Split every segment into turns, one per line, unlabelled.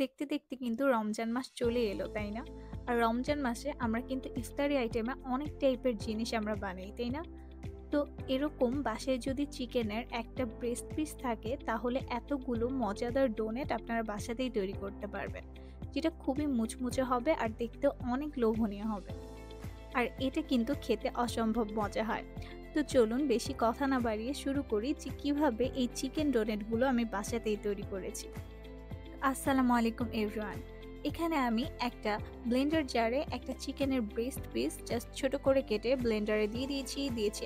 দেখতে দেখতে কিন্তু রমজান মাস চলে এলো, তাই না? আর রমজান মাসে আমরা কিন্তু ইফতারি আইটেমে অনেক টাইপের জিনিস আমরা বানাই, তাই না? তো এরকম বাসায় যদি চিকেনের একটা ব্রেস্ট পিস থাকে তাহলে এতগুলো মজাদার ডোনেট আপনারা বাসাতেই তৈরি করতে পারবেন, যেটা খুবই মুচমুচে হবে আর দেখতে অনেক লোভনীয় হবে। আর এটা কিন্তু খেতে অসম্ভব মজা হয়। তো চলুন বেশি কথা না বাড়িয়ে শুরু করি যে কিভাবে এই চিকেন ডোনেটগুলো আমি বাসাতেই তৈরি করেছি। আসসালামু আলাইকুম এভরিওয়ান। এখানে আমি একটা ব্লেন্ডার জারে একটা চিকেনের ব্রেস্ট পিস জাস্ট ছোট করে কেটে ব্লেন্ডারে দিয়েছি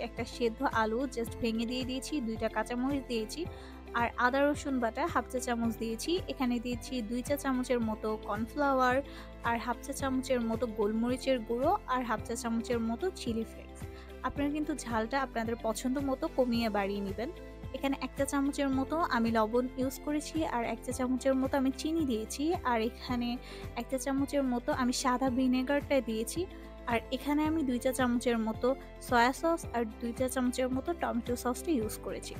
একটা সেদ্ধ আলু জাস্ট ভেঙে দিয়ে দিয়েছি, 2টা কাঁচামরিচ দিয়েছি, আর আদা রসুন বাটা হাফ চা চামচ দিয়েছি। এখানে দিয়েছি 2 চা চামচের মতো কর্নফ্লাওয়ার, আর হাফ চা চামচের মতো গোলমরিচের গুঁড়ো, আর হাফ চা চামচের মতো চিলি ফ্লেক্স। আপনারা কিন্তু ঝালটা আপনাদের পছন্দ মতো কমিয়ে বাড়িয়ে নেবেন। এখানে 1 চা চামচের মতো আমি লবণ ইউজ করেছি, আর 1 চা চামচের মতো আমি চিনি দিয়েছি, আর এখানে 1 চা চামচের মতো আমি সাদা ভিনেগারটা দিয়েছি, আর এখানে আমি 2 চা চামচের মতো সয়া সস আর 2 চা চামচের মতো টমেটো সসটা ইউজ করেছি।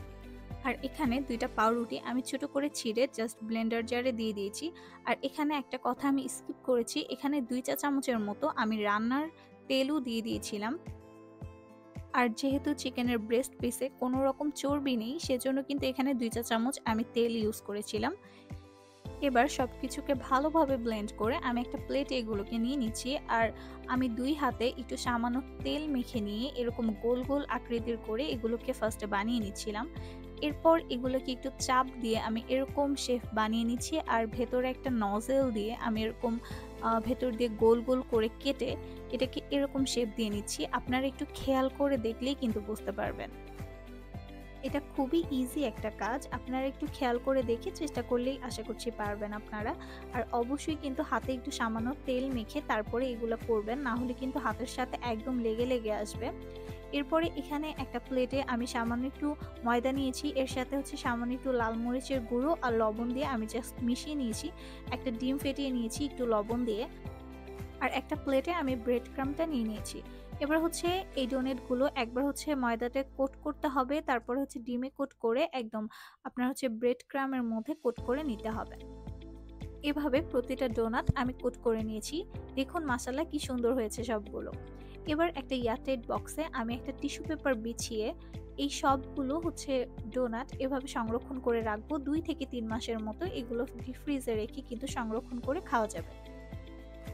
আর এখানে 2টা পাউরুটি আমি ছোট করে ছিঁড়ে জাস্ট ব্লেন্ডার জারে দিয়ে দিয়েছি। আর এখানে একটা কথা আমি স্কিপ করেছি, এখানে 2 চা চামচের মতো আমি রান্নার তেলও দিয়ে দিয়েছিলাম। আর যেহেতু চিকেনের ব্রেস্ট পিসে কোনো রকম চর্বি নেই, সেজন্য কিন্তু এখানে 2 চা চামচ আমি তেল ইউজ করেছিলাম। এবার সবকিছুকে ভালোভাবে ব্লেন্ড করে আমি একটা প্লেটে এগুলোকে নিয়ে নিচ্ছি, আর আমি 2 হাতে একটু সামান্য তেল মেখে নিয়ে এরকম গোল গোল আকৃতির করে এগুলোকে ফার্স্টে বানিয়ে নিচ্ছিলাম। এরপর এগুলোকে একটু চাপ দিয়ে আমি এরকম শেপ বানিয়ে নিচ্ছি, আর ভেতরে একটা নজেল দিয়ে আমি এরকম ভেতর দিয়ে গোল গোল করে কেটে এটাকে এরকম শেপ দিয়ে নিচ্ছি। আপনারা একটু খেয়াল করে দেখলেই কিন্তু বুঝতে পারবেন। এটা খুবই ইজি একটা কাজ, আপনারা একটু খেয়াল করে দেখে চেষ্টা করলেই আশা করছি পারবেন আপনারা। আর অবশ্যই কিন্তু হাতে একটু সামান্য তেল মেখে তারপরে এগুলো করবেন, না হলে কিন্তু হাতের সাথে একদম লেগে লেগে আসবে। এরপরে এখানে একটা প্লেটে আমি সামান্য একটু ময়দা নিয়েছি, এর সাথে হচ্ছে সামান্য একটু লাল মরিচের গুঁড়ো আর লবণ দিয়ে আমি জাস্ট মিশিয়ে নিয়েছি। একটা ডিম ফেটিয়ে নিয়েছি একটু লবণ দিয়ে, আর একটা প্লেটে আমি ব্রেড ক্রাম্বটা নিয়ে নিয়েছি। এবার হচ্ছে এই ডোনেটগুলো একবার হচ্ছে ময়দাতে কোট করতে হবে, তারপর হচ্ছে ডিমে কোট করে একদম আপনার হচ্ছে ব্রেড ক্রাম্বের মধ্যে কোট করে নিতে হবে। এভাবে প্রতিটা ডোনাট আমি কোট করে নিয়েছি। দেখুন মাশাআল্লাহ কি সুন্দর হয়েছে সবগুলো। এবার একটা এয়ারটাইট বক্সে আমি একটা টিস্যু পেপার বিছিয়ে এই সবগুলো হচ্ছে ডোনাট এভাবে সংরক্ষণ করে রাখবো 2 থেকে 3 মাসের মতো। এগুলো ডিপ ফ্রিজে রেখে কিন্তু সংরক্ষণ করে খাওয়া যাবে।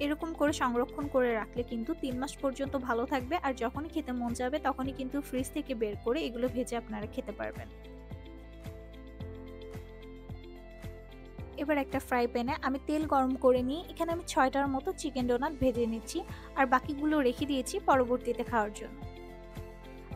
এরকম করে সংরক্ষণ করে রাখলে কিন্তু 3 মাস পর্যন্ত ভালো থাকবে, আর যখনই খেতে মন যাবে তখনই কিন্তু ফ্রিজ থেকে বের করে এগুলো ভেজে আপনারা খেতে পারবেন। এবার একটা ফ্রাই প্যানে আমি তেল গরম করে নিয়ে এখানে আমি 6টার মতো চিকেন ডোনাট ভেজে নিচ্ছি, আর বাকিগুলো রেখে দিয়েছি পরবর্তীতে খাওয়ার জন্য।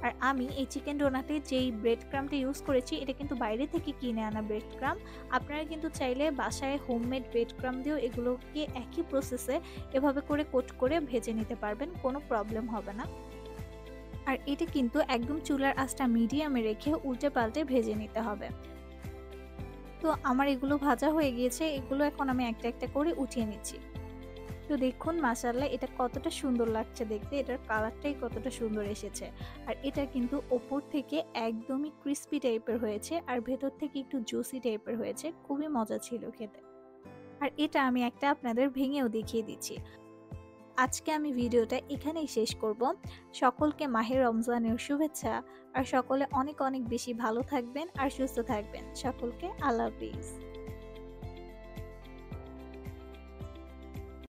আর আমি এই চিকেন ডোনাটে যেই ব্রেড ক্রাম্বটা ইউজ করেছি এটা কিন্তু বাইরে থেকে কিনে আনা ব্রেড ক্রাম্ব। আপনারা কিন্তু চাইলে বাসায় হোমমেড ব্রেড ক্রাম্ব দিয়েও এগুলোকে একই প্রসেসে এভাবে করে কোট করে ভেজে নিতে পারবেন, কোনো প্রবলেম হবে না। আর এটা কিন্তু একদম চুলার আঁচটা মিডিয়ামে রেখে উল্টে পাল্টে ভেজে নিতে হবে। তো আমার এগুলো ভাজা হয়ে গিয়েছে, এগুলো এখন আমি একটা একটা করে উঠিয়ে নিচ্ছি। তো দেখুন মাশাআল্লাহ এটা কতটা সুন্দর লাগছে দেখতে, এটার কালারটাই কতটা সুন্দর এসেছে। আর এটা কিন্তু ওপর থেকে একদমই ক্রিস্পি টাইপের হয়েছে, আর ভেতর থেকে একটু জুসি টাইপের হয়েছে, খুবই মজা ছিল খেতে। আর এটা আমি একটা আপনাদের ভেঙেও দেখিয়ে দিচ্ছি। আজকে আমি ভিডিওটা এখানেই শেষ করব। সকলকে মাহে রমজানের শুভেচ্ছা, আর সকলে অনেক অনেক বেশি ভালো থাকবেন আর সুস্থ থাকবেন। সকলকে আল্লাহ হাফেজ।